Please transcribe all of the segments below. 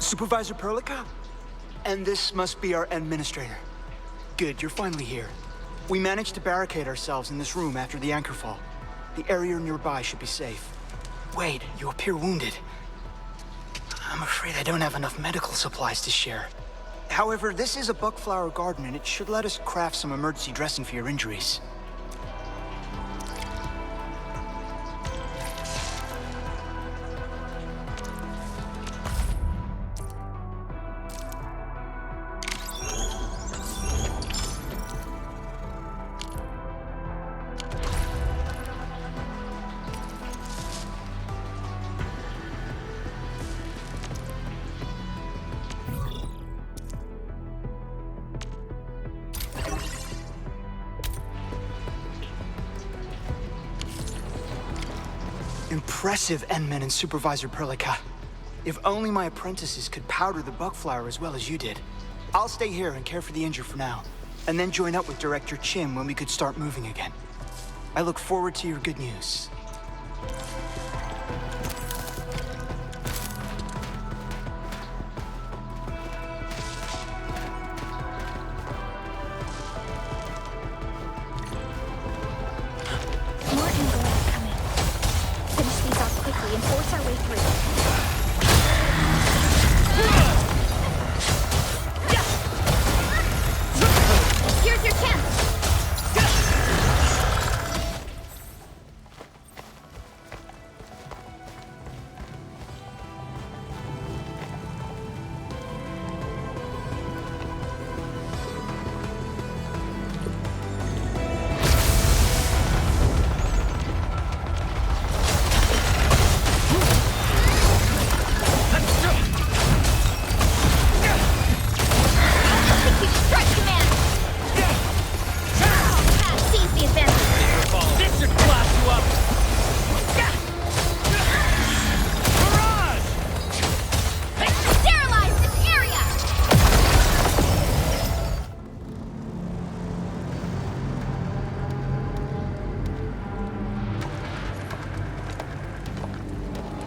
Supervisor Perlica? And this must be our administrator. Good, you're finally here. We managed to barricade ourselves in this room after the anchor fall. The area nearby should be safe. Wait, you appear wounded. I'm afraid I don't have enough medical supplies to share. However, this is a buckflower garden and it should let us craft some emergency dressing for your injuries. Impressive, Endman and Supervisor Perlica. If only my apprentices could powder the buckflower as well as you did. I'll stay here and care for the injured for now, and then join up with Director Chim when we could start moving again. I look forward to your good news. And force our way through. Here's your chance.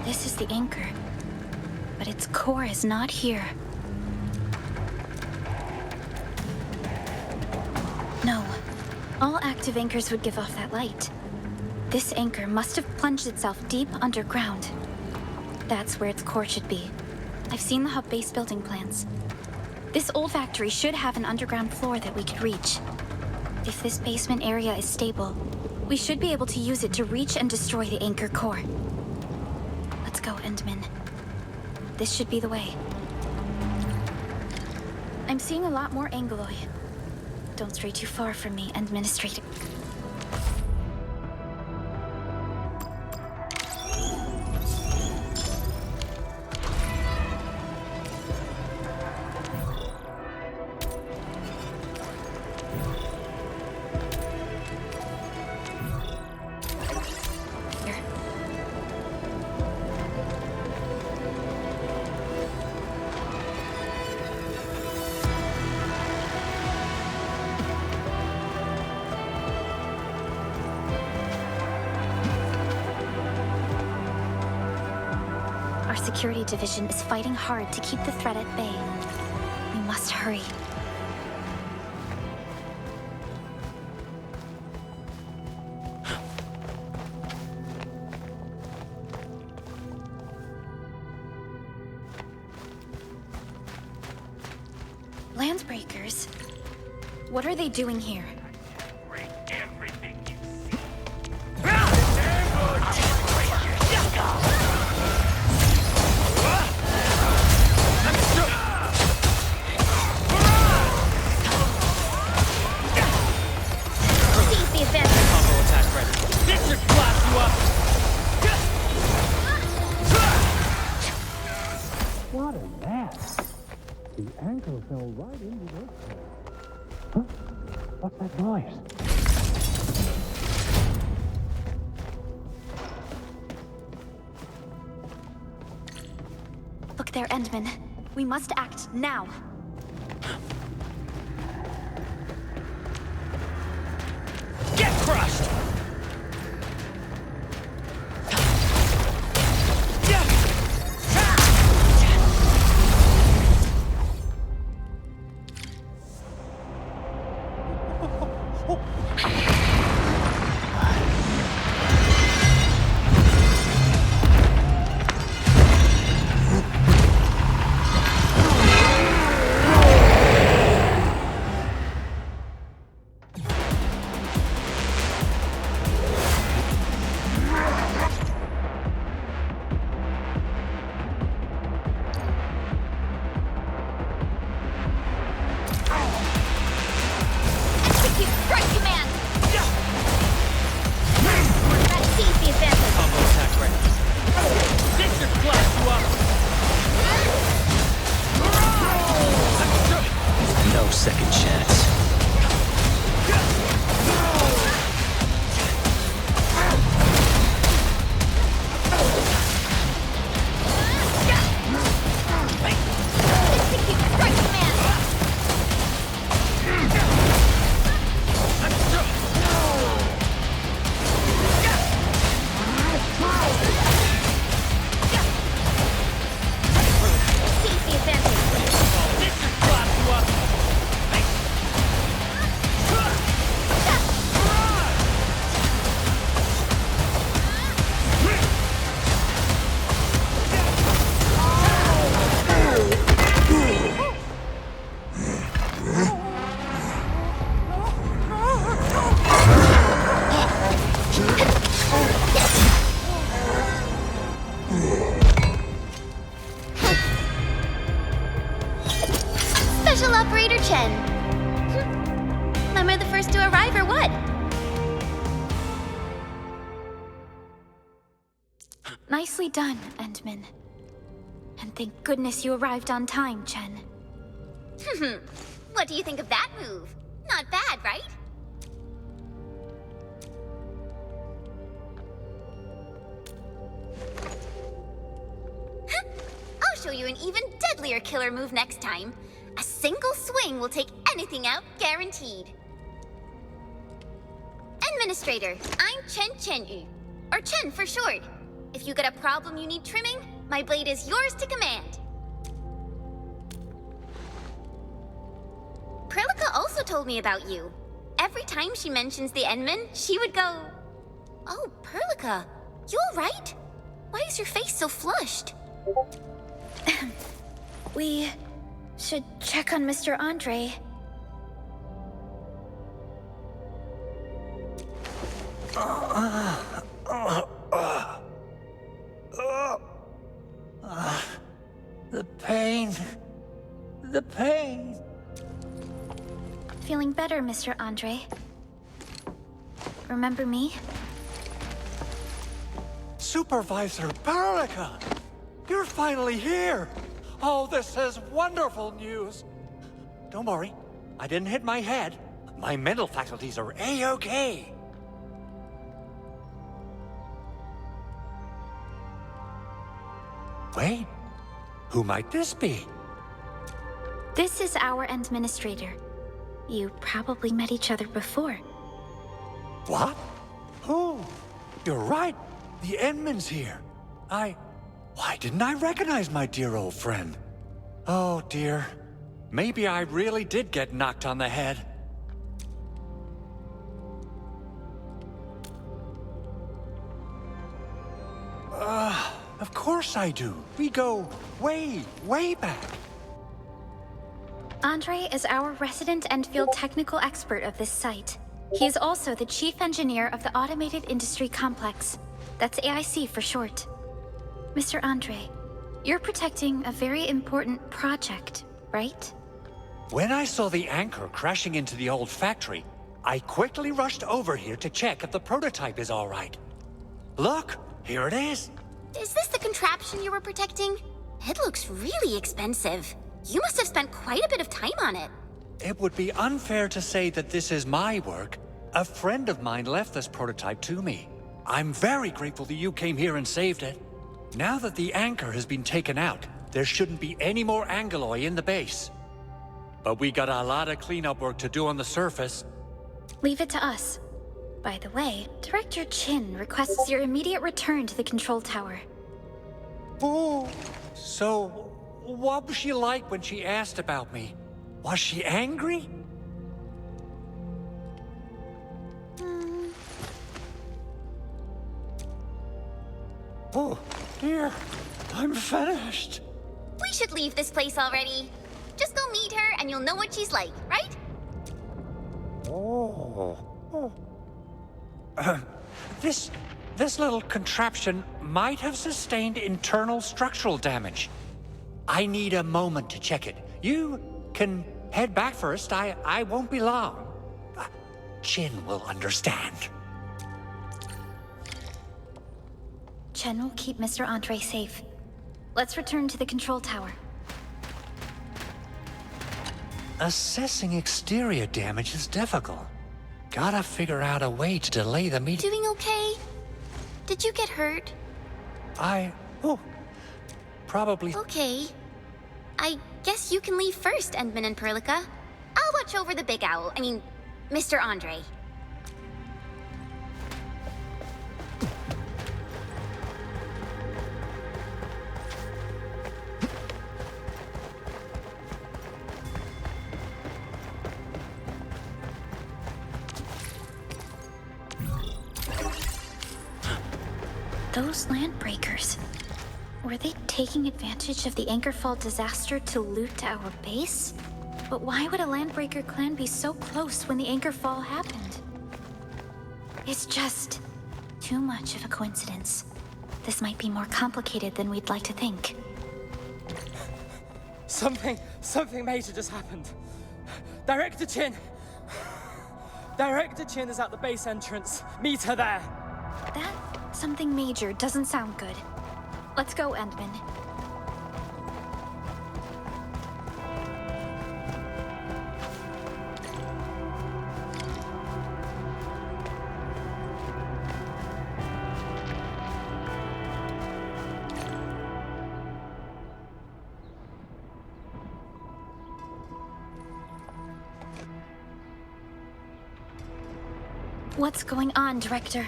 This is the anchor, but its core is not here. No, all active anchors would give off that light. This anchor must have plunged itself deep underground. That's where its core should be. I've seen the hub base building plans. This old factory should have an underground floor that we could reach. If this basement area is stable, we should be able to use it to reach and destroy the anchor core. Let's go, Endman. This should be the way. I'm seeing a lot more Angloy. Don't stray too far from me, Administrator. Our security division is fighting hard to keep the threat at bay. We must hurry. Landbreakers? What are they doing here? What a mess! The anchor fell right into this place. Huh? What's that noise? Look there, Endman. We must act now. Get crushed! Nicely done, Endman. And thank goodness you arrived on time, Chen. What do you think of that move? Not bad, right? I'll show you an even deadlier killer move next time. A single swing will take anything out, guaranteed. Administrator, I'm Chen Chen-yu, or Chen for short. If you got a problem you need trimming, my blade is yours to command. Prilika also told me about you. Every time she mentions the Endman, she would go, "Oh, Prilika, you alright? Why is your face so flushed?" We should check on Mr. Andre. The pain. The pain. Feeling better, Mr. Andre? Remember me? Supervisor Prilika! You're finally here! Oh, this is wonderful news! Don't worry, I didn't hit my head. My mental faculties are A-okay. Wait, who might this be? This is our administrator. You probably met each other before. What? Oh, you're right. The Endman's here. Why didn't I recognize my dear old friend? Oh, dear. Maybe I really did get knocked on the head. Of course I do. We go way, way back. Andre is our resident Endfield technical expert of this site. He is also the chief engineer of the Automated Industry Complex. That's AIC for short. Mr. Andre, you're protecting a very important project, right? When I saw the anchor crashing into the old factory, I quickly rushed over here to check if the prototype is all right. Look, here it is. Is this the contraption you were protecting? It looks really expensive. You must have spent quite a bit of time on it. It would be unfair to say that this is my work. A friend of mine left this prototype to me. I'm very grateful that you came here and saved it. Now that the anchor has been taken out, there shouldn't be any more Angeloi in the base. But we got a lot of cleanup work to do on the surface. Leave it to us. By the way, Director Chin requests your immediate return to the control tower. Oh, so what was she like when she asked about me? Was she angry? Oh, dear. I'm finished. We should leave this place already. Just go meet her and you'll know what she's like, right? Oh. This little contraption might have sustained internal structural damage. I need a moment to check it. You can head back first. I won't be long. Chin will understand. Chen will keep Mr. Andre safe. Let's return to the control tower. Assessing exterior damage is difficult. Gotta figure out a way to delay the meeting. Doing okay? Did you get hurt? Probably. Okay. I guess you can leave first, Endman and Prilika. I'll watch over the big owl. I mean, Mr. Andre. Those landbreakers. Were they taking advantage of the Anchorfall disaster to loot our base? But why would a landbreaker clan be so close when the Anchorfall happened? It's just too much of a coincidence. This might be more complicated than we'd like to think. Something major just happened. Director Chin! Director Chin is at the base entrance. Meet her there. That something major doesn't sound good. Let's go, Endman. What's going on, Director?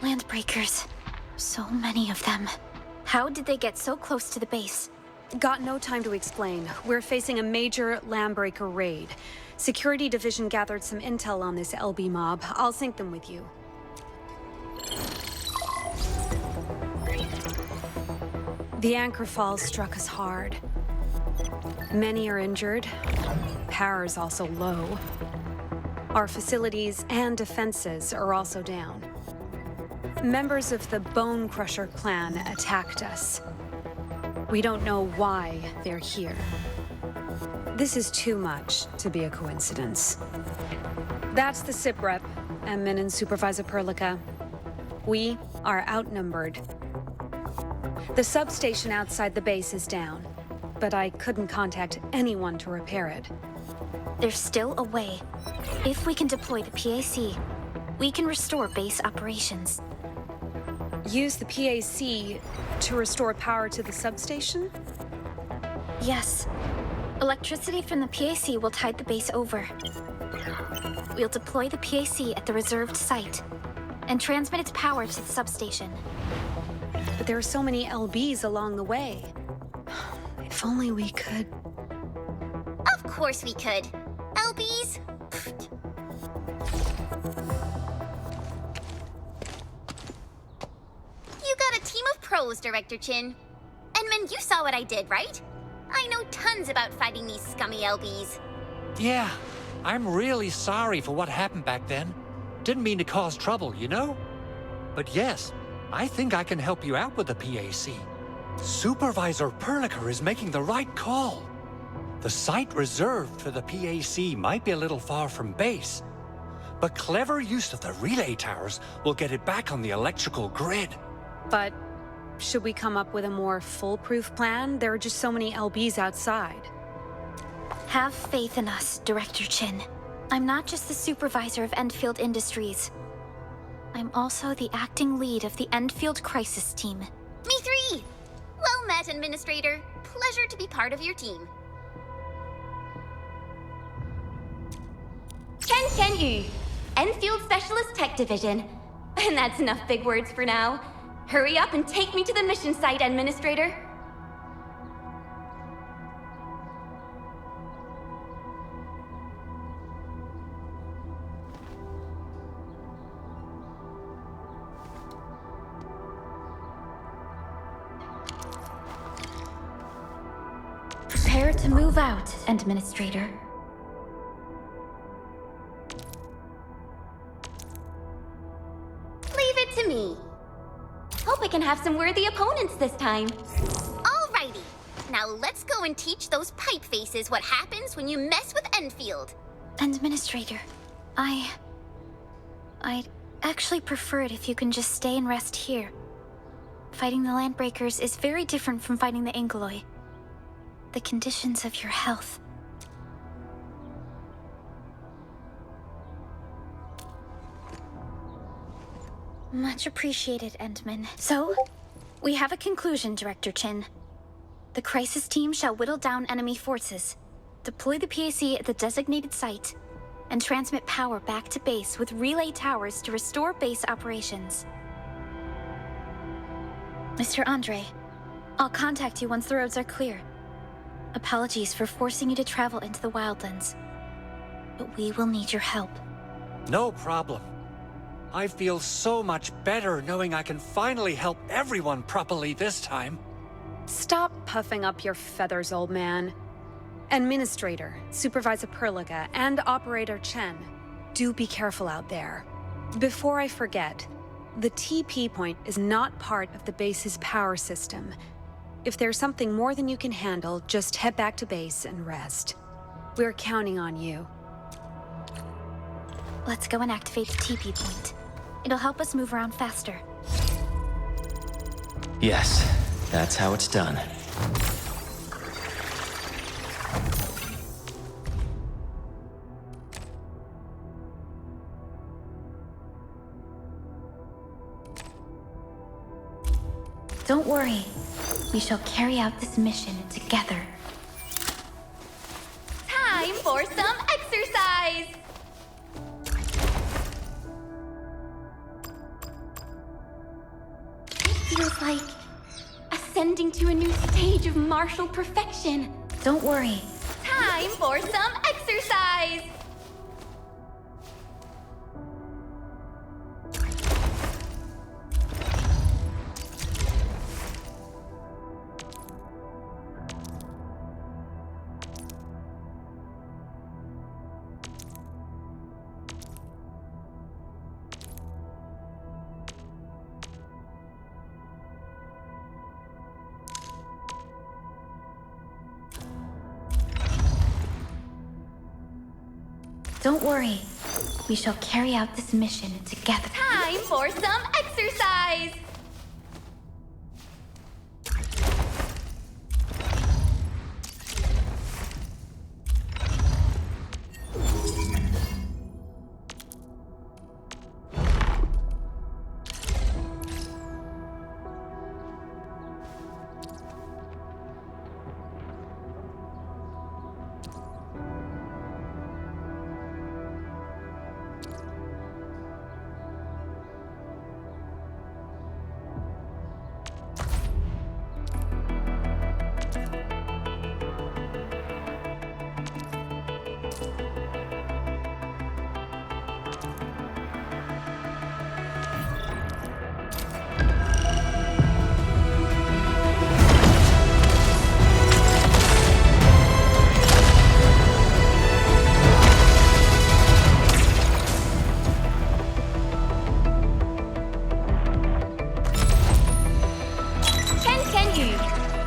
Landbreakers. So many of them. How did they get so close to the base? Got no time to explain. We're facing a major landbreaker raid. Security Division gathered some intel on this LB mob. I'll sync them with you. The anchor fall struck us hard. Many are injured. Power is also low. Our facilities and defenses are also down. Members of the Bone Crusher clan attacked us. We don't know why they're here. This is too much to be a coincidence. That's the SIP rep, Admin and Supervisor Perlica. We are outnumbered. The substation outside the base is down, but I couldn't contact anyone to repair it. There's still a way. If we can deploy the PAC, we can restore base operations. Use the PAC to restore power to the substation? Yes. Electricity from the PAC will tide the base over. We'll deploy the PAC at the reserved site and transmit its power to the substation. But there are so many LBs along the way. If only we could... Of course we could. LBs? You got a team of pros, Director Chin. Endman, you saw what I did, right? I know tons about fighting these scummy LBs. Yeah, I'm really sorry for what happened back then. Didn't mean to cause trouble, you know? But yes, I think I can help you out with the PAC. Supervisor Perlica is making the right call. The site reserved for the PAC might be a little far from base, but clever use of the relay towers will get it back on the electrical grid. But should we come up with a more foolproof plan? There are just so many LBs outside. Have faith in us, Director Chin. I'm not just the supervisor of Endfield Industries. I'm also the acting lead of the Endfield Crisis Team. Me three! Well met, Administrator. Pleasure to be part of your team. Chen Yu, Enfield Specialist Tech Division. And that's enough big words for now. Hurry up and take me to the mission site, Administrator. Prepare to move out, Administrator. Leave it to me. Hope I can have some worthy opponents this time. Alrighty. Now let's go and teach those pipe faces what happens when you mess with Endfield. Administrator, I'd actually prefer it if you can just stay and rest here. Fighting the Landbreakers is very different from fighting the Ankyloid. The conditions of your health. Much appreciated, Endman. So, we have a conclusion, Director Chin. The crisis team shall whittle down enemy forces, deploy the PAC at the designated site, and transmit power back to base with relay towers to restore base operations. Mr. Andre, I'll contact you once the roads are clear. Apologies for forcing you to travel into the wildlands, but we will need your help. No problem. I feel so much better knowing I can finally help everyone properly this time. Stop puffing up your feathers, old man. Administrator, Supervisor Perlica, and Operator Chen, do be careful out there. Before I forget, the TP point is not part of the base's power system. If there's something more than you can handle, just head back to base and rest. We're counting on you. Let's go and activate the TP point. It'll help us move around faster. Yes, that's how it's done. Don't worry. We shall carry out this mission together. Time for some exercise! It feels like ascending to a new stage of martial perfection. Don't worry. Time for some exercise! Don't worry. We shall carry out this mission together. Time for some exercise!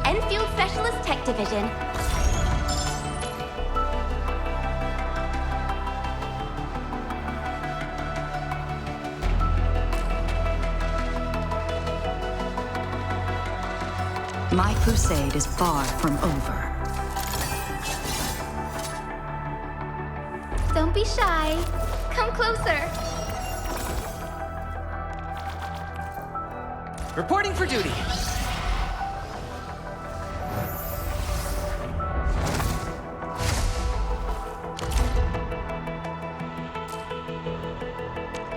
Endfield Specialist Tech Division. My crusade is far from over. Don't be shy. Come closer. Reporting for duty.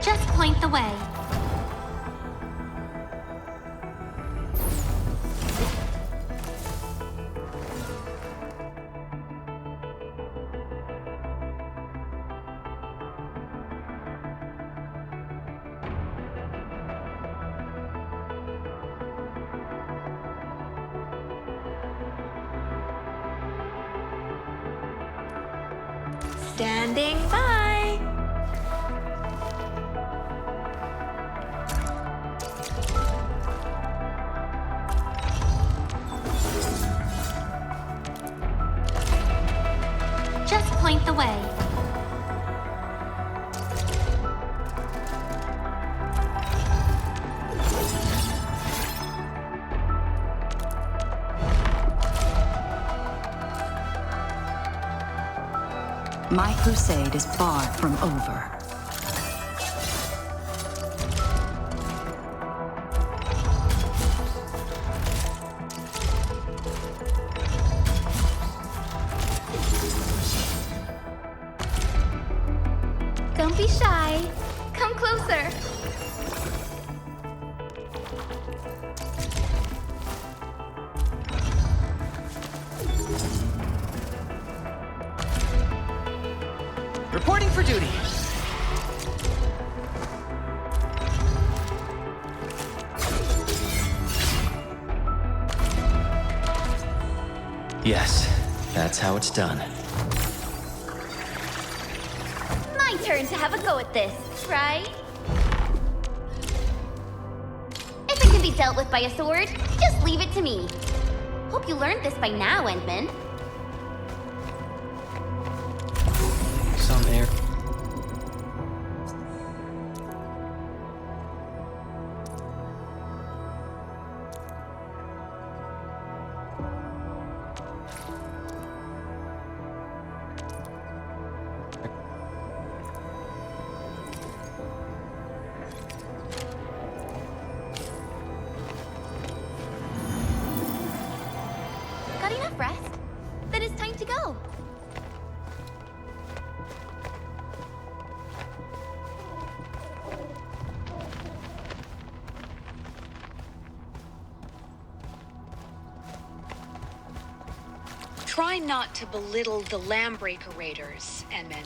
Just point the way. Standing by. Just point the way. My crusade is far from over. Don't be shy. Come closer. Reporting for duty. Yes, that's how it's done. My turn to have a go at this, right? If it can be dealt with by a sword, just leave it to me. Hope you learned this by now, Endman. Some air. enough rest? Then it's time to go. Try not to belittle the Lambreaker Raiders, Enman.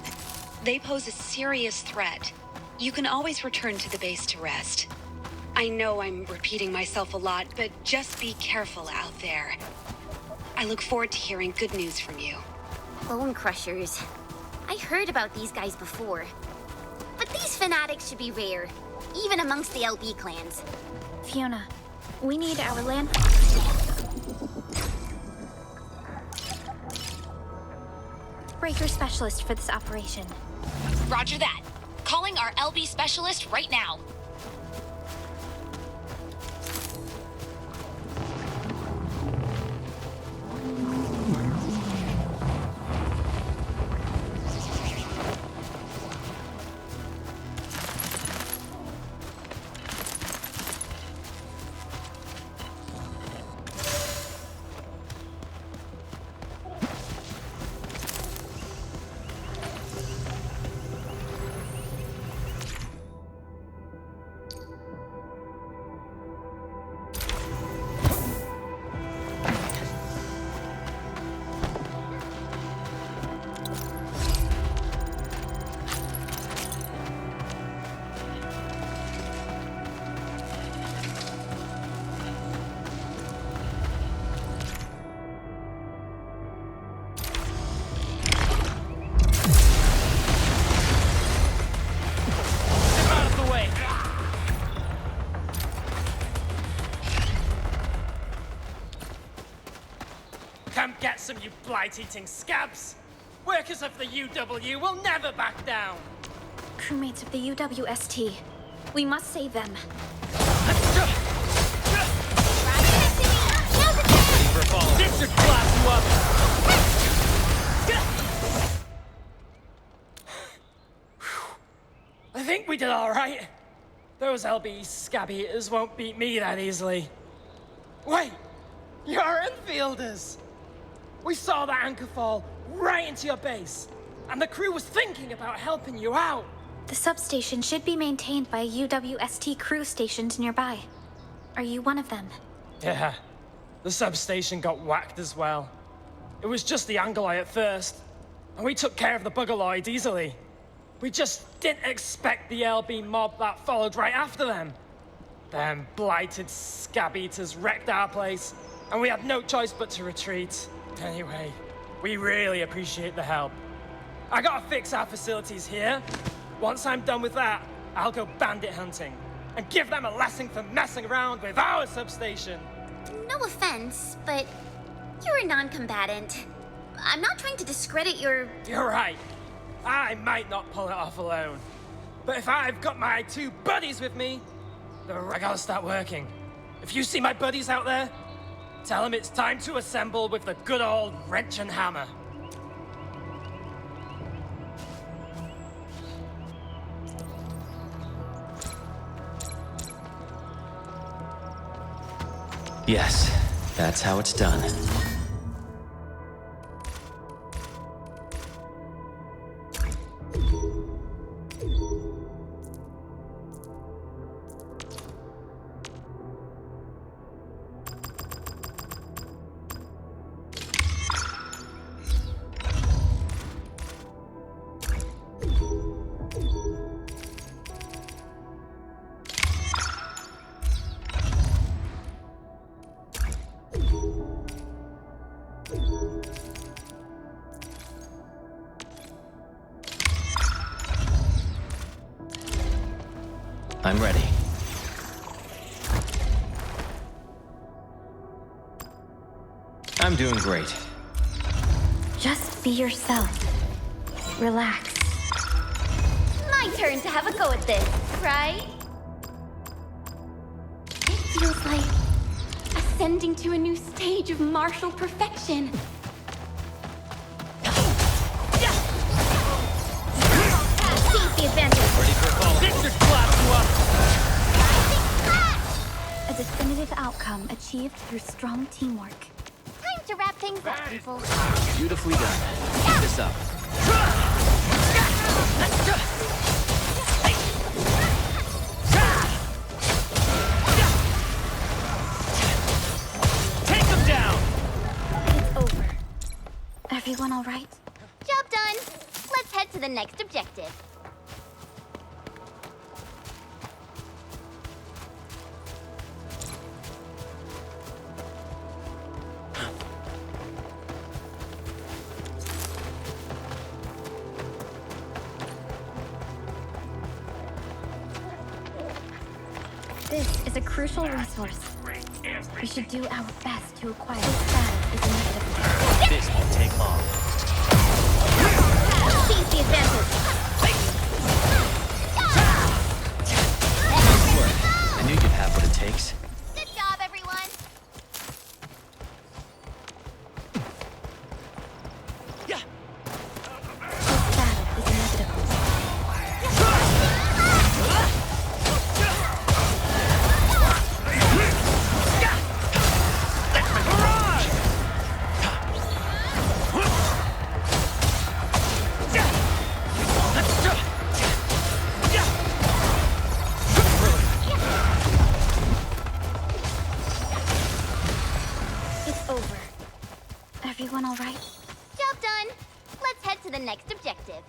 They pose a serious threat. You can always return to the base to rest. I know I'm repeating myself a lot, but just be careful out there. I look forward to hearing good news from you. Bone Crushers. I heard about these guys before. But these fanatics should be rare, even amongst the LB clans. Fiona, we need our land... breaker specialist for this operation. Roger that. Calling our LB specialist right now. Come get some, you blight-eating scabs! Workers of the UW will never back down! Crewmates of the UWST. We must save them. This should class you up! I think we did alright. Those LB scab eaters won't beat me that easily. Wait! You're Enfielders! We saw that anchor fall right into your base, and the crew was thinking about helping you out. The substation should be maintained by a UWST crew stationed nearby. Are you one of them? Yeah, the substation got whacked as well. It was just the Angoloi at first, and we took care of the Bugaloid easily. We just didn't expect the LB mob that followed right after them. Them blighted scab eaters wrecked our place, and we had no choice but to retreat. Anyway, we really appreciate the help. I gotta fix our facilities here. Once I'm done with that, I'll go bandit hunting and give them a lesson for messing around with our substation. No offense, but you're a non-combatant. I'm not trying to discredit your... You're right. I might not pull it off alone. But if I've got my two buddies with me, I gotta start working. If you see my buddies out there, tell them it's time to assemble with the good old wrench and hammer. Yes, that's how it's done. I'm ready. I'm doing great. Just be yourself. Relax. My turn to have a go at this, right? It feels like ascending to a new stage of martial perfection. Seize the advantage. Ready for a fall. This should clap you up! A definitive outcome achieved through strong teamwork. Time to wrap things up, people. Beautifully done. Keep this up. Take them down! It's over. Everyone all right? Job done. Let's head to the next objective. This is a crucial resource. We should do our best to acquire this battle is inevitable. This won't take long. Seize the advantage. Nice work. I knew you'd have what it takes. Good job, everyone. This battle is inevitable. It's over. Everyone all right? Job done. Let's head to the next objective.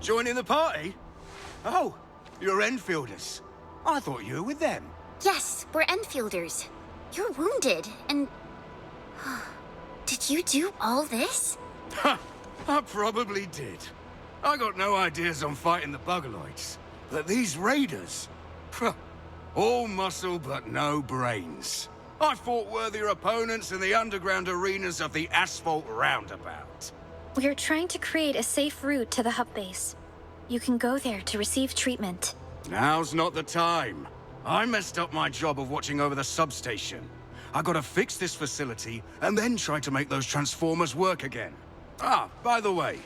Joining the party? Oh, you're Enfielders. I thought you were with them. Yes, we're Enfielders. You're wounded, and... Did you do all this? Ha! I probably did. I got no ideas on fighting the Bugaloids. But these raiders... all muscle but no brains. I fought worthier opponents in the underground arenas of the Asphalt Roundabout. We are trying to create a safe route to the hub base. You can go there to receive treatment. Now's not the time. I messed up my job of watching over the substation. I gotta fix this facility and then try to make those transformers work again. Ah, by the way,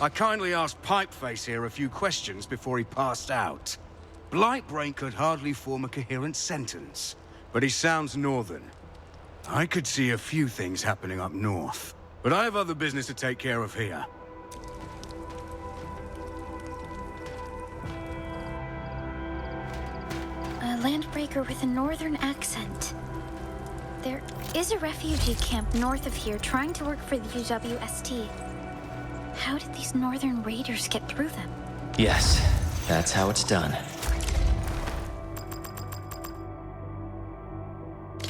I kindly asked Pipeface here a few questions before he passed out. Blightbrain could hardly form a coherent sentence, but he sounds northern. I could see a few things happening up north, but I have other business to take care of here. A landbreaker with a northern accent. There is a refugee camp north of here trying to work for the UWST. How did these northern raiders get through them? Yes, that's how it's done.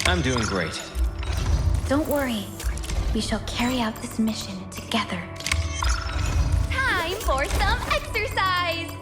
I'm doing great. Don't worry. We shall carry out this mission together. Time for some exercise!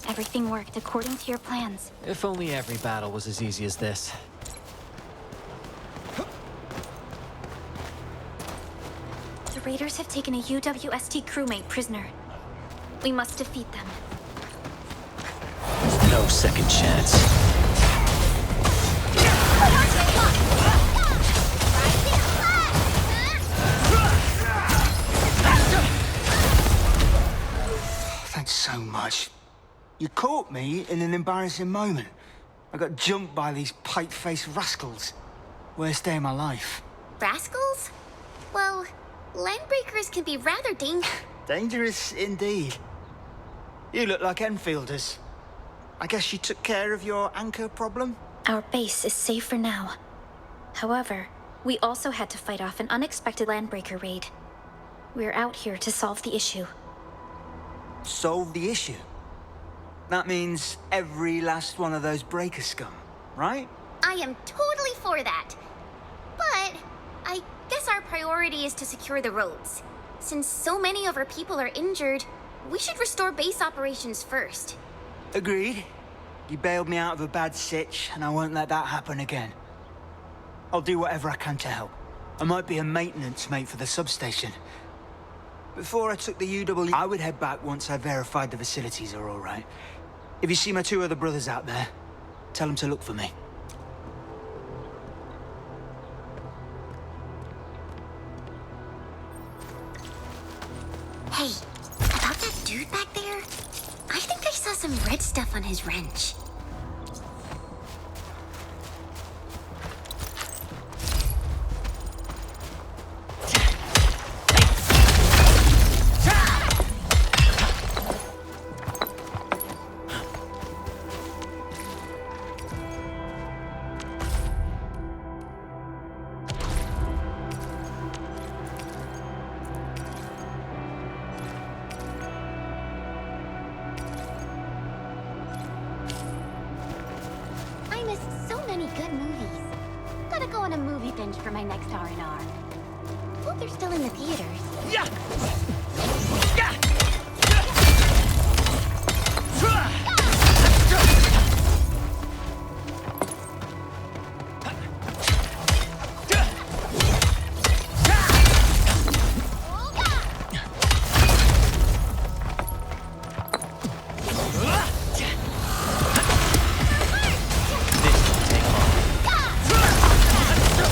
Everything worked according to your plans. If only every battle was as easy as this. The raiders have taken a UWST crewmate prisoner. We must defeat them. No second chance. Thanks so much. You caught me in an embarrassing moment. I got jumped by these pipe-faced rascals. Worst day of my life. Rascals? Well, landbreakers can be rather Dangerous indeed. You look like Enfielders. I guess you took care of your anchor problem? Our base is safe for now. However, we also had to fight off an unexpected landbreaker raid. We're out here to solve the issue. Solve the issue? That means every last one of those breaker scum, right? I am totally for that. But I guess our priority is to secure the roads. Since so many of our people are injured, we should restore base operations first. Agreed. You bailed me out of a bad sitch, and I won't let that happen again. I'll do whatever I can to help. I might be a maintenance mate for the substation. Before I took the UW, I would head back once I verified the facilities are all right. If you see my two other brothers out there, tell them to look for me. Hey, about that dude back there? I think I saw some red stuff on his wrench. I missed so many good movies. Gotta go on a movie binge for my next R&R. Hope they're still in the theaters. Yeah!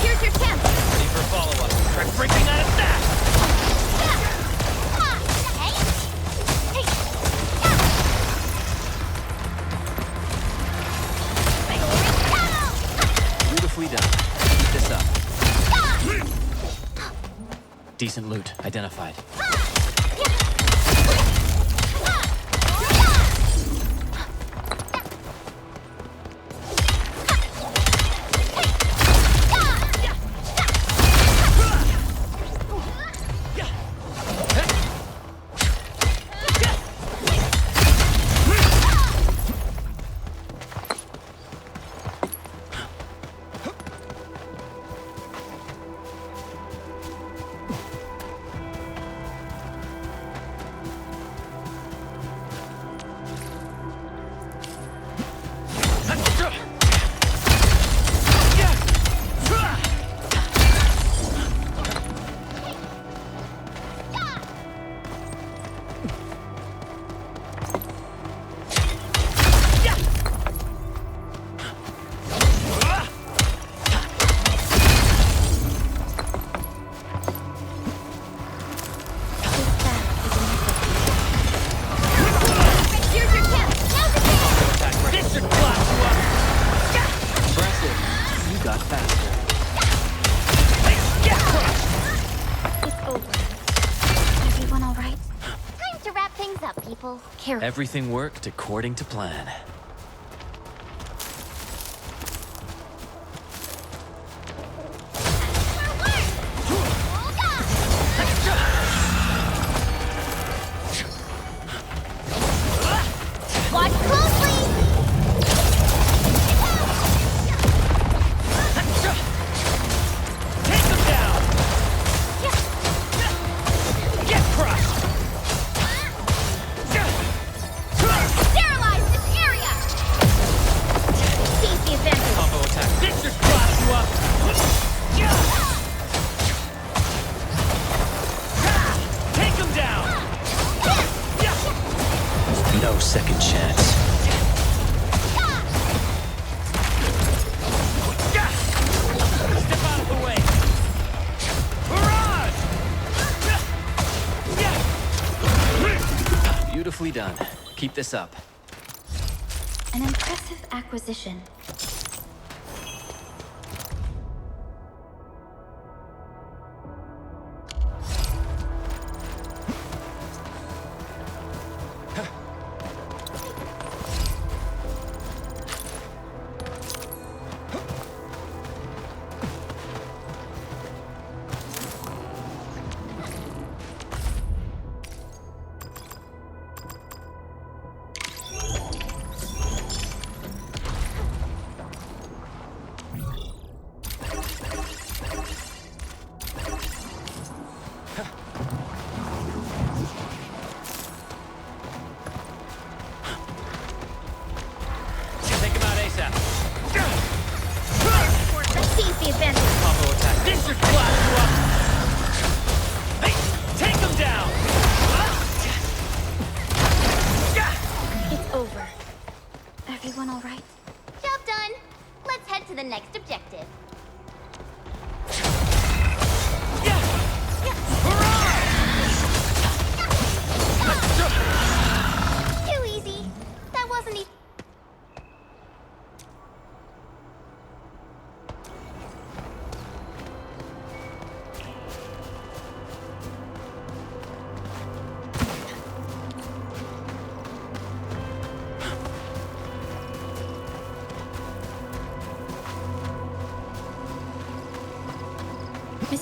Here's your chance. Ready for follow-up. Try breaking out of that! Beautifully done. Keep this up. Decent loot identified. Careful. Everything worked according to plan. Watch closely! Take them down! Get crushed! Sterilize this area! Seize the advantage! Combo attack. This should class you up! Take them down! No second chance. Step out of the way! Barrage! Beautifully done. Keep this up. An impressive acquisition.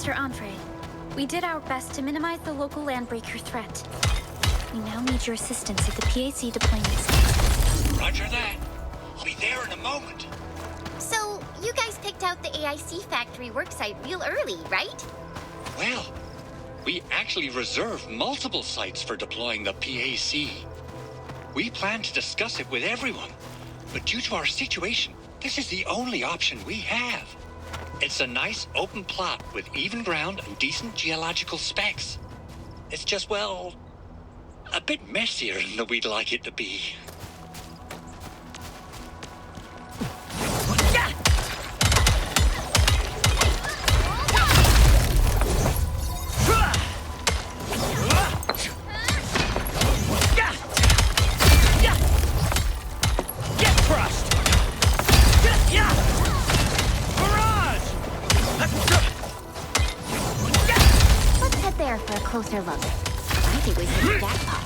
Mr. Andre. We did our best to minimize the local landbreaker threat. We now need your assistance at the PAC deployments. Roger that. I'll be there in a moment. So, you guys picked out the AIC factory worksite real early, right? Well, we actually reserved multiple sites for deploying the PAC. We plan to discuss it with everyone, but due to our situation, this is the only option we have. It's a nice open plot with even ground and decent geological specs. It's just, well, a bit messier than we'd like it to be. For a closer look. I think we hit the jackpot.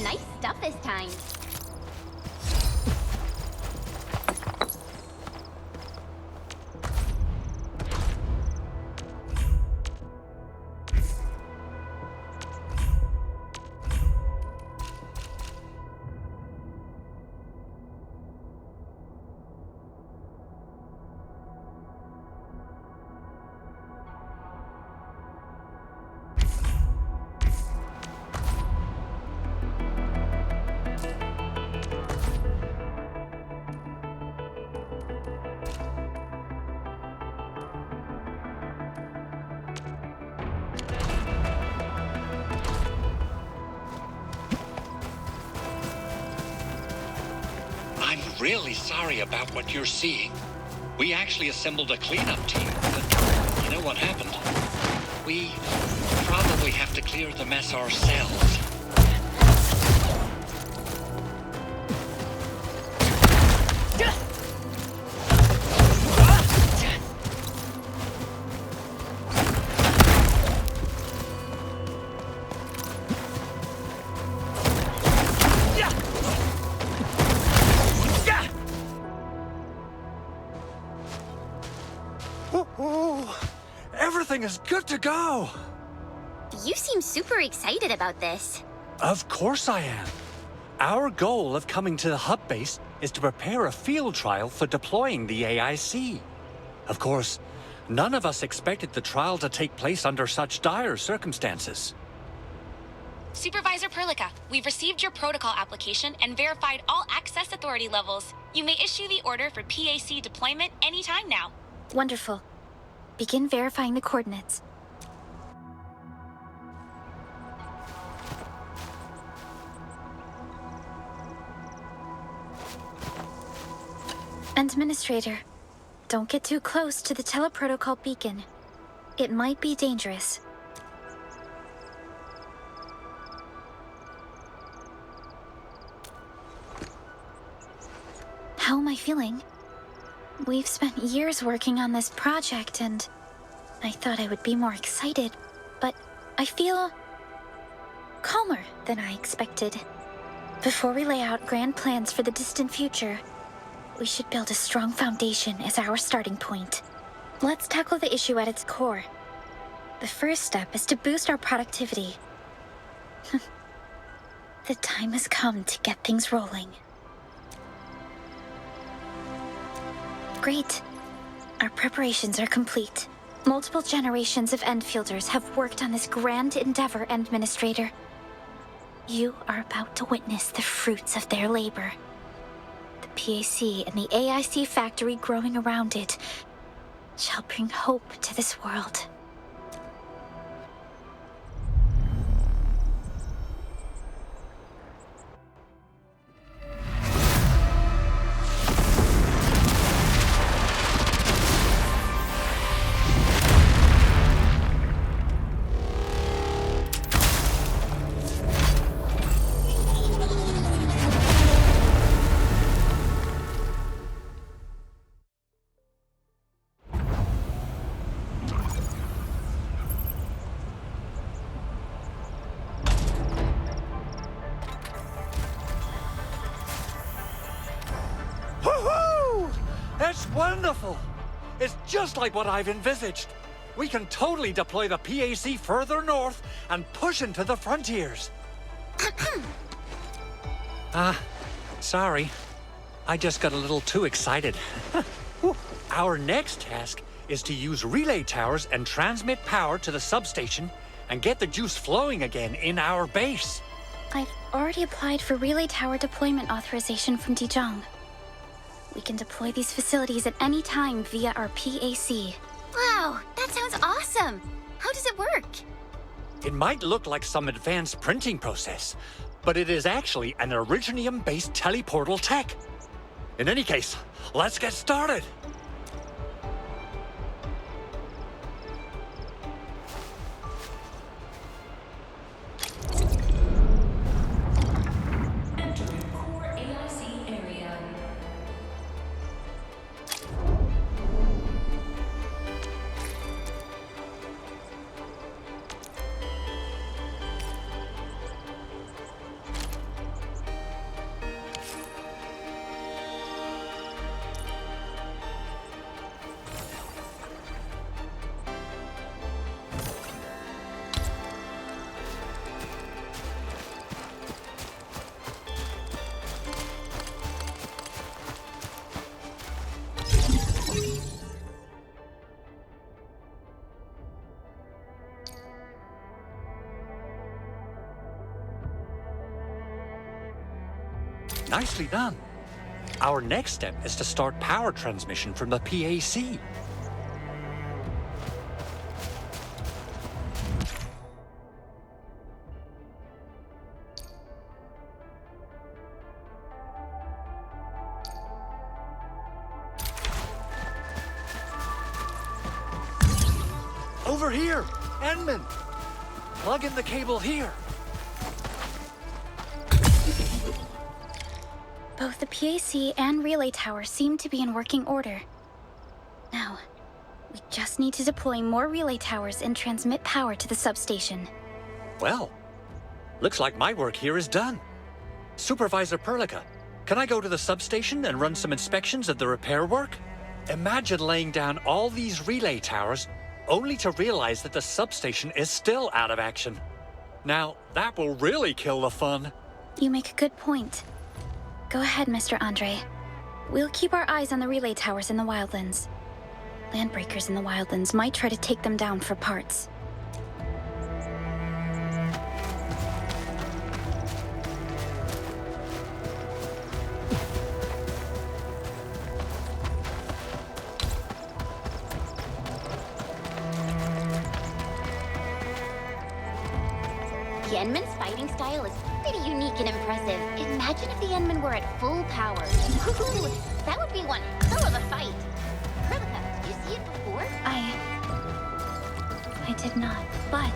Nice stuff this time. I'm really sorry about what you're seeing. We actually assembled a cleanup team, but you know what happened? We probably have to clear the mess ourselves. Everything is good to go! You seem super excited about this. Of course I am. Our goal of coming to the hub base is to prepare a field trial for deploying the AIC. Of course, none of us expected the trial to take place under such dire circumstances. Supervisor Perlica, we've received your protocol application and verified all access authority levels. You may issue the order for PAC deployment anytime now. Wonderful. Begin verifying the coordinates. Administrator, don't get too close to the teleprotocol beacon. It might be dangerous. How am I feeling? We've spent years working on this project, and I thought I would be more excited, but I feel calmer than I expected. Before we lay out grand plans for the distant future, we should build a strong foundation as our starting point. Let's tackle the issue at its core. The first step is to boost our productivity. The time has come to get things rolling. Great. Our preparations are complete. Multiple generations of Endfielders have worked on this grand endeavor, Administrator. You are about to witness the fruits of their labor. The PAC and the AIC factory growing around it shall bring hope to this world. Wonderful! It's just like what I've envisaged. We can totally deploy the PAC further north and push into the frontiers. Sorry. I just got a little too excited. Our next task is to use relay towers and transmit power to the substation and get the juice flowing again in our base. I've already applied for relay tower deployment authorization from Dijon. We can deploy these facilities at any time via our PAC. Wow, that sounds awesome! How does it work? It might look like some advanced printing process, but it is actually an Originium-based teleportal tech. In any case, let's get started! Nicely done. Our next step is to start power transmission from the PAC. Over here! Enman! Plug in the cable here. Both the PAC and relay tower seem to be in working order. Now, we just need to deploy more relay towers and transmit power to the substation. Well, looks like my work here is done. Supervisor Perlica, can I go to the substation and run some inspections of the repair work? Imagine laying down all these relay towers only to realize that the substation is still out of action. Now, that will really kill the fun. You make a good point. Go ahead, Mr. Andre. We'll keep our eyes on the relay towers in the wildlands. Landbreakers in the wildlands might try to take them down for parts. The Endman's fighting style is pretty unique and impressive. Imagine if the Endman were at full power. Ooh, that would be one hell of a fight. Perlica, did you see it before? I did not, but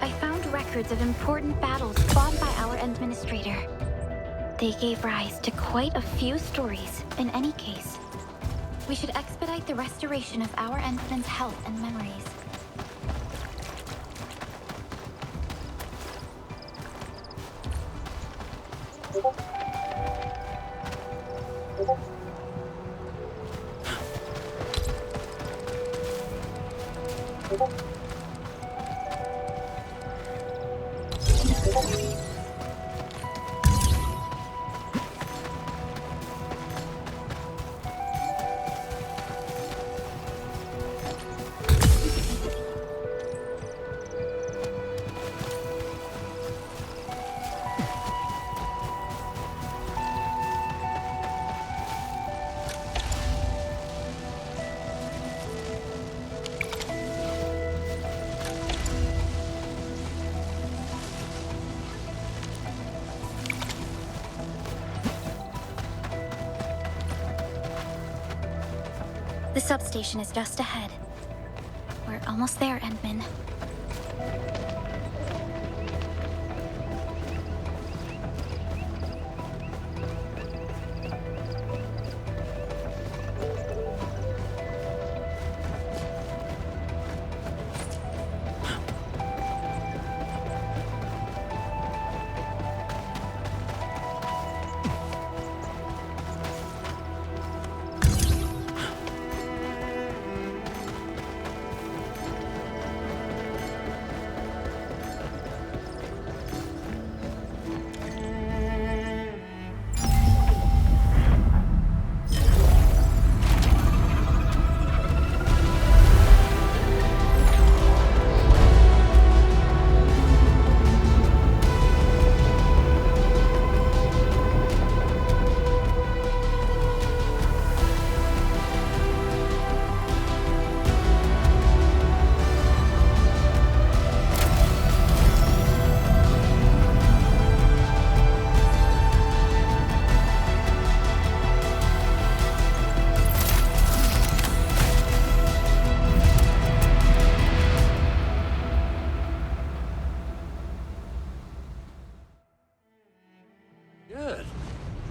I found records of important battles fought by our administrator. They gave rise to quite a few stories, in any case. We should expedite the restoration of our Endman's health and memories. The substation is just ahead. We're almost there, Endman.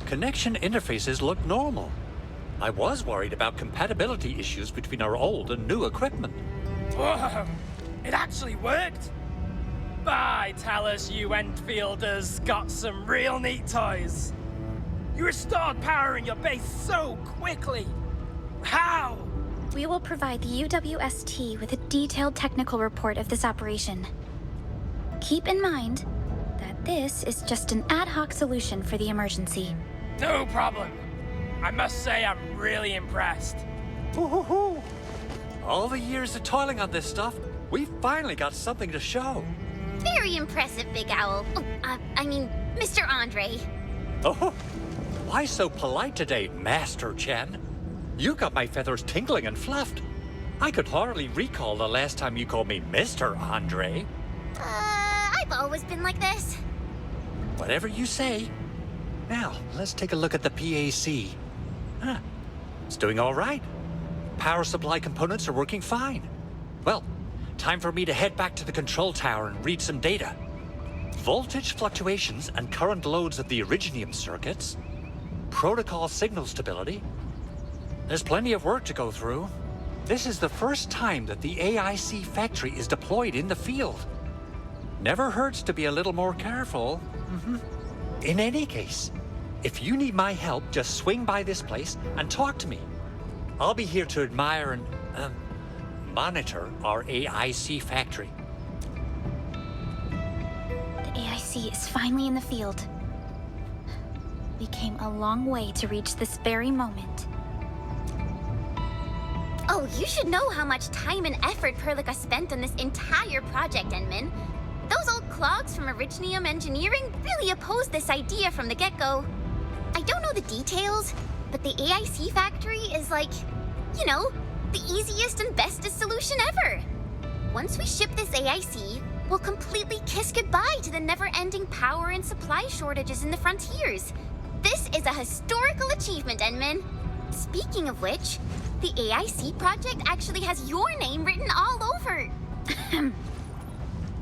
Connection interfaces look normal. I was worried about compatibility issues between our old and new equipment. Whoa, it actually worked! By Talus, you Endfielders got some real neat toys. You restored power in your base so quickly. How? We will provide the UWST with a detailed technical report of this operation. Keep in mind that this is just an ad hoc solution for the emergency. No problem. I must say I'm really impressed. Woo-hoo-hoo. All the years of toiling on this stuff, we finally got something to show. Very impressive, Big Owl. I mean, Mr. Andre. Oh, why so polite today, Master Chen? You got my feathers tingling and fluffed. I could hardly recall the last time you called me Mr. Andre. I've always been like this. Whatever you say. Now, let's take a look at the PAC. Huh. It's doing all right. Power supply components are working fine. Well, time for me to head back to the control tower and read some data. Voltage fluctuations and current loads of the Originium circuits. Protocol signal stability. There's plenty of work to go through. This is the first time that the AIC factory is deployed in the field. Never hurts to be a little more careful. In any case, if you need my help, just swing by this place and talk to me. I'll be here to admire and, monitor our AIC factory. The AIC is finally in the field. We came a long way to reach this very moment. Oh, you should know how much time and effort Perlica spent on this entire project, Enman. Those old clogs from Originium Engineering really opposed this idea from the get-go. I don't know the details, but the AIC factory is like, you know, the easiest and bestest solution ever. Once we ship this AIC, we'll completely kiss goodbye to the never-ending power and supply shortages in the frontiers. This is a historical achievement, Enman. Speaking of which, the AIC project actually has your name written all over.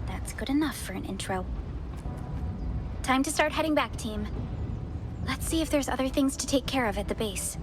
That's good enough for an intro. Time to start heading back, team. Let's see if there's other things to take care of at the base.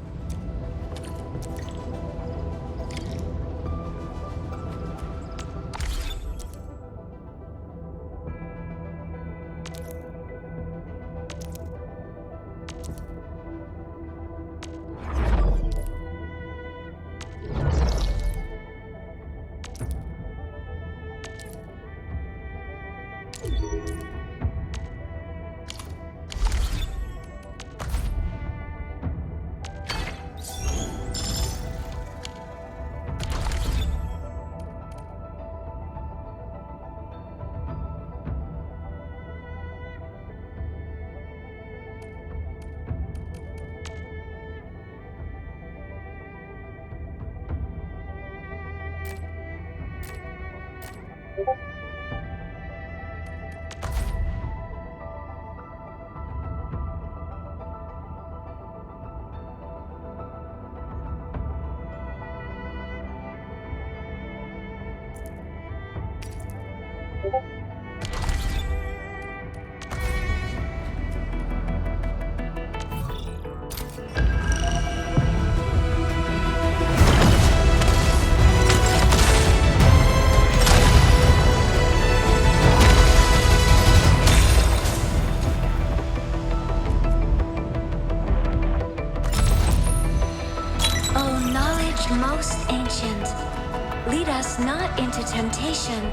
Not into temptation,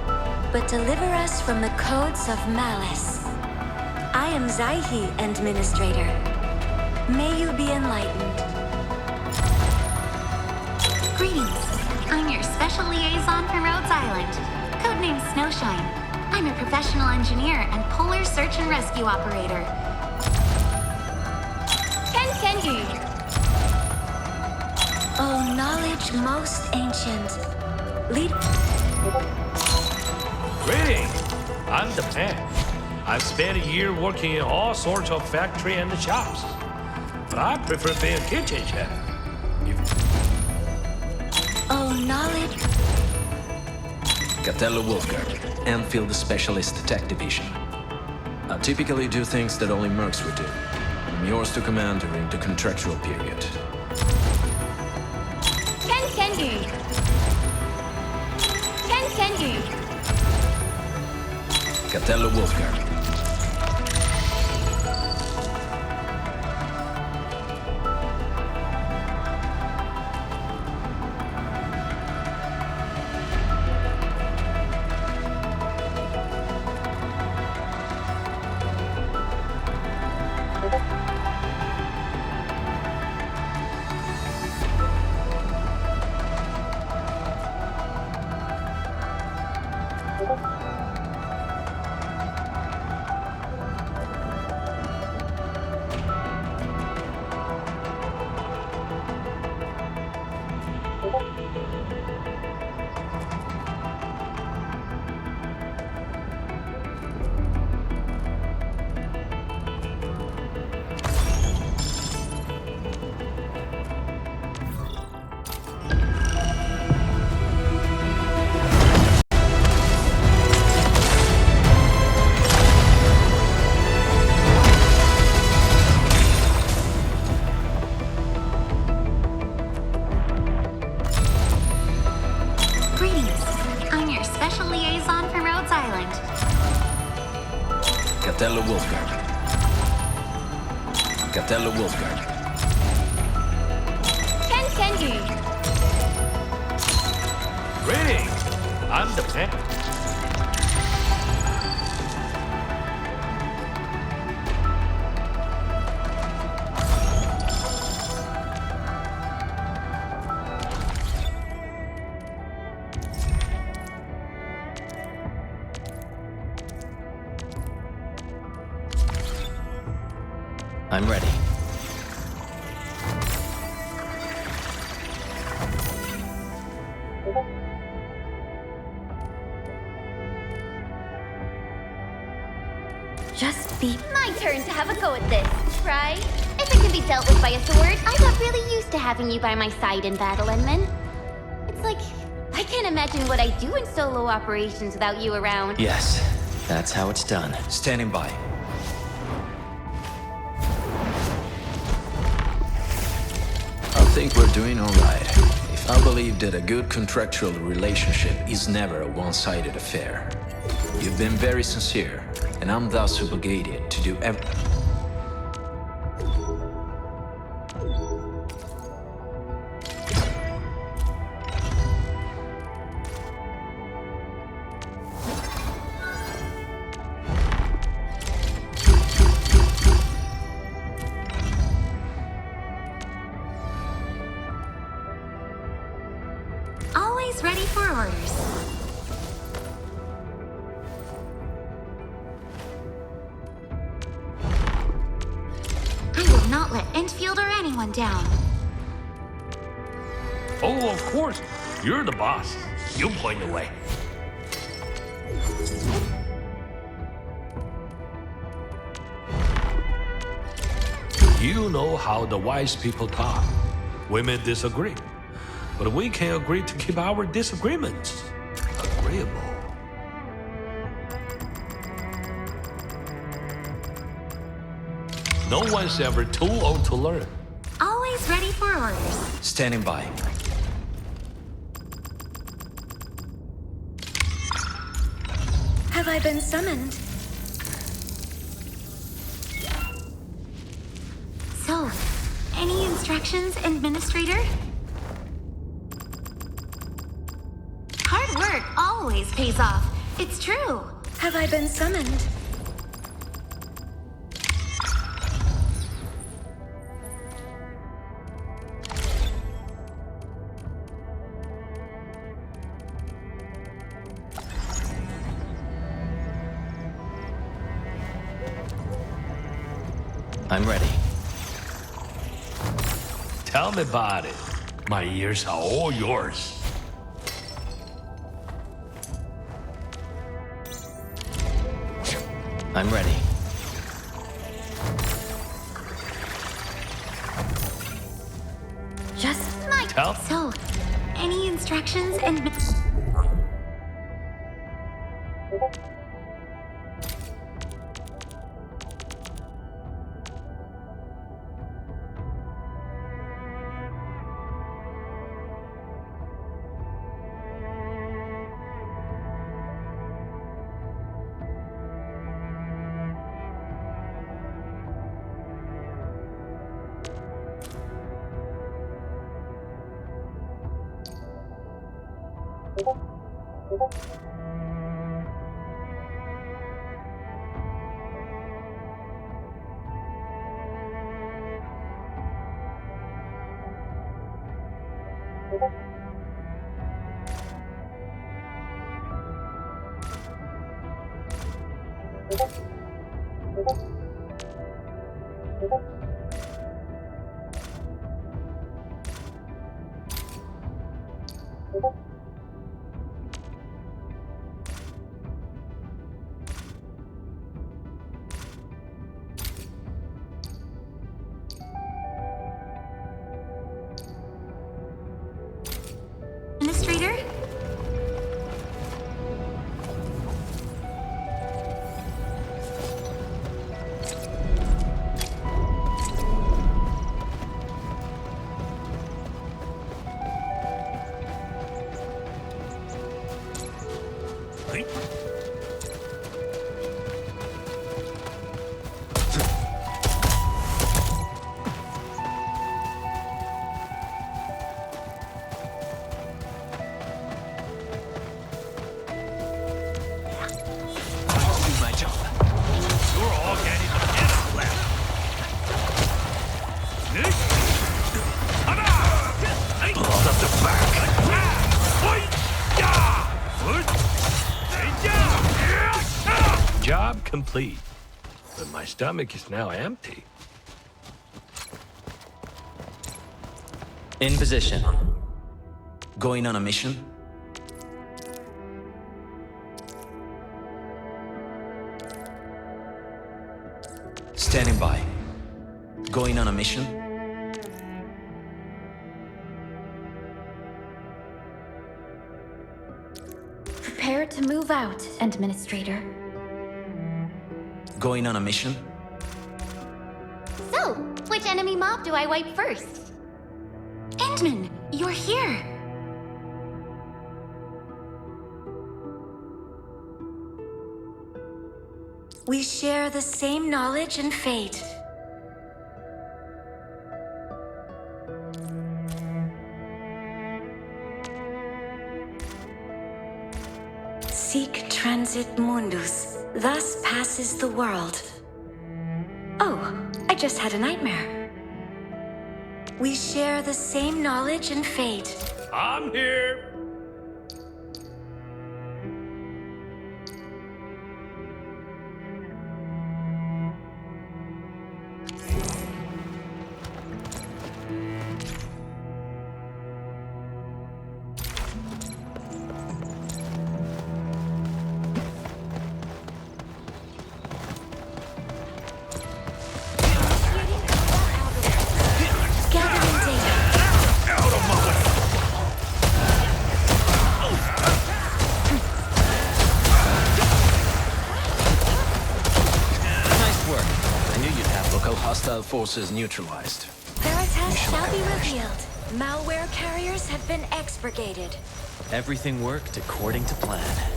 but deliver us from the codes of malice. I am Zaihi, Administrator. May you be enlightened. Greetings. I'm your special liaison from Rhodes Island, codenamed Snowshine. I'm a professional engineer and polar search and rescue operator. Ken you. Oh, knowledge most ancient. Lead. Greetings. I'm the man. I've spent a year working in all sorts of factory and shops, but I prefer being a kitchen chef. Oh, knowledge. Catello Wolfguard, Endfield Specialist Tech Division. I typically do things that only mercs would do. I'm yours to command during the contractual period. Continue. Continue. Capello Wolfguard. Capello Wolfguard. Capello Wolfguard. Continue. Greetings. I'm the pet. I'm ready. Just be... My turn to have a go at this, right? If it can be dealt with by a sword, I got really used to having you by my side in battle, Enman. It's like, I can't imagine what I do in solo operations without you around. Yes, that's how it's done. Standing by. I think we're doing all right. If I believe that a good contractual relationship is never a one-sided affair. You've been very sincere, and I'm thus obligated to do everything. Always ready for orders. I will not let Endfield or anyone down. Oh, of course. You're the boss. You point the way. You know how the wise people talk. Women disagree. But we can agree to keep our disagreements agreeable. No one's ever too old to learn. Always ready for orders. Standing by. Have I been summoned? So, any instructions, Administrator? Hard work always pays off. It's true. Have I been summoned? I'm ready. Tell me about it. My ears are all yours. I'm ready. Just Tell. So, any instructions and... Administrator? Job complete. But my stomach is now empty. In position. Going on a mission? Standing by. Going on a mission? Prepare to move out, Administrator. Going on a mission? So, which enemy mob do I wipe first? Endman, you're here. We share the same knowledge and fate. Sic transit mundus, thus passes the world. Oh, I just had a nightmare. We share the same knowledge and fate. I'm here. Gathering data. Out of my way. Nice work. I knew you'd have local hostile forces neutralized. Their attack shall be revealed. Malware carriers have been expurgated. Everything worked according to plan.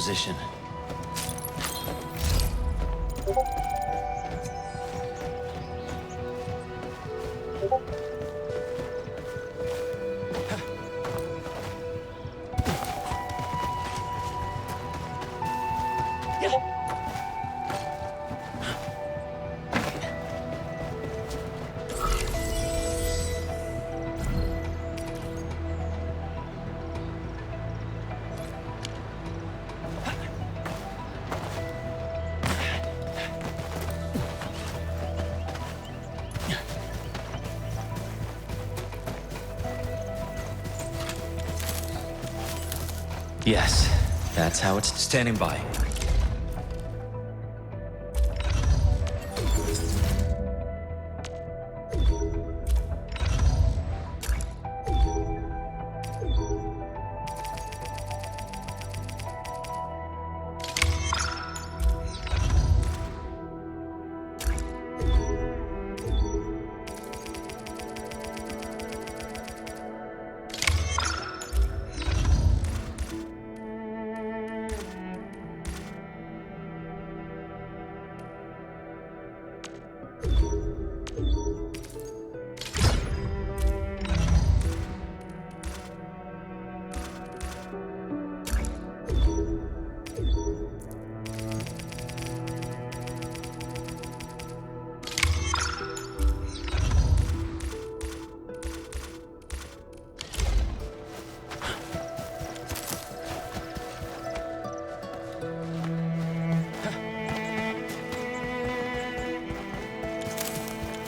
position. Yes, that's how it's standing by.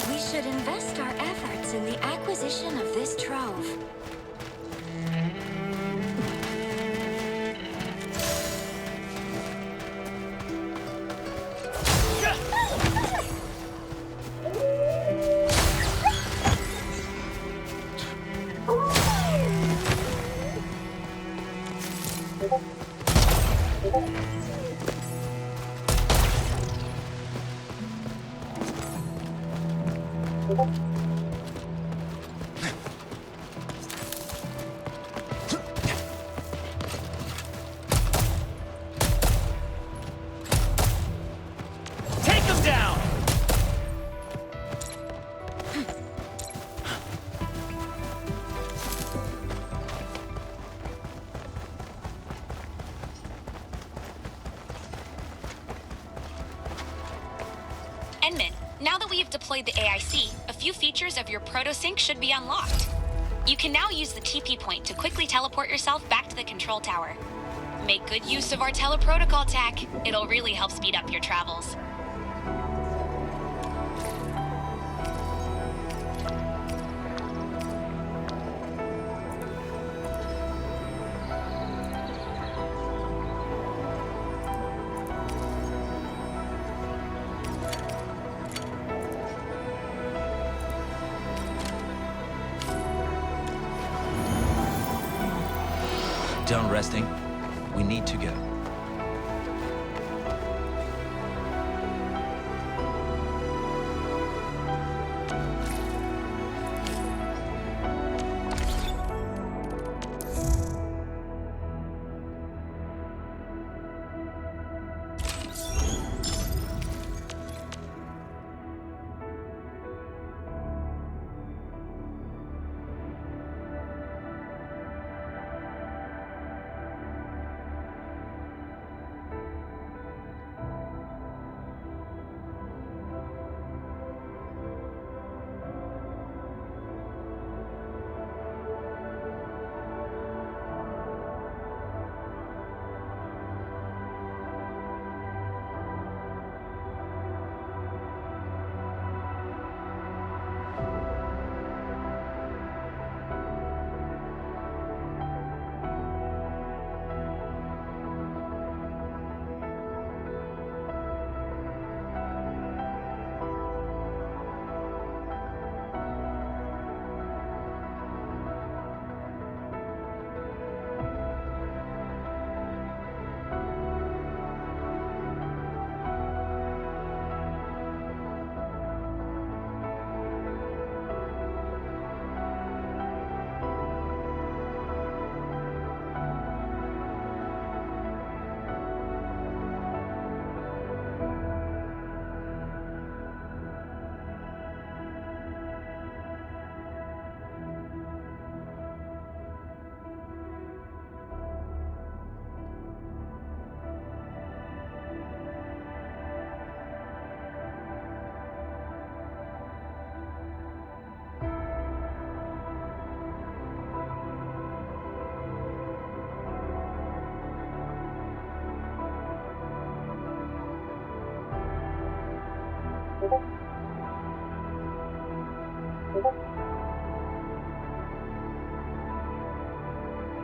We should invest our efforts in the acquisition of this trove. Take him down! Enman, now that we have deployed the AIC, a few features of your proto-sync should be unlocked. You can now use the TP point to quickly teleport yourself back to the control tower. Make good use of our teleprotocol tech. It'll really help speed up your travels. Done resting? We need to go.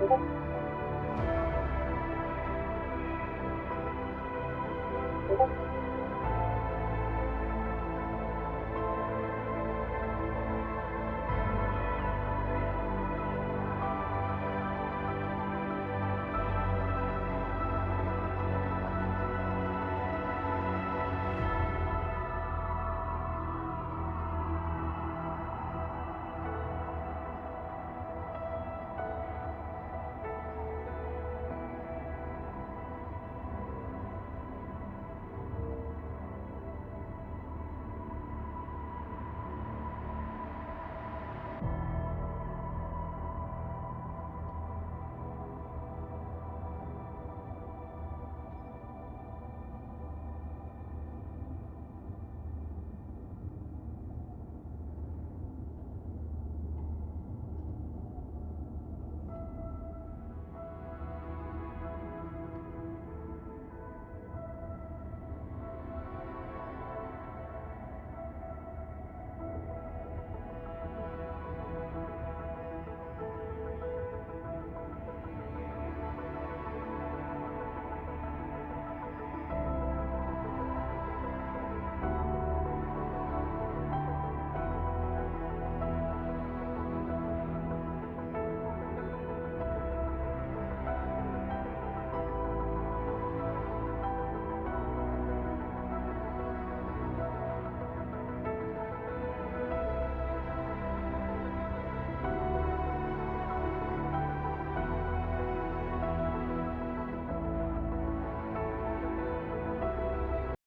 you.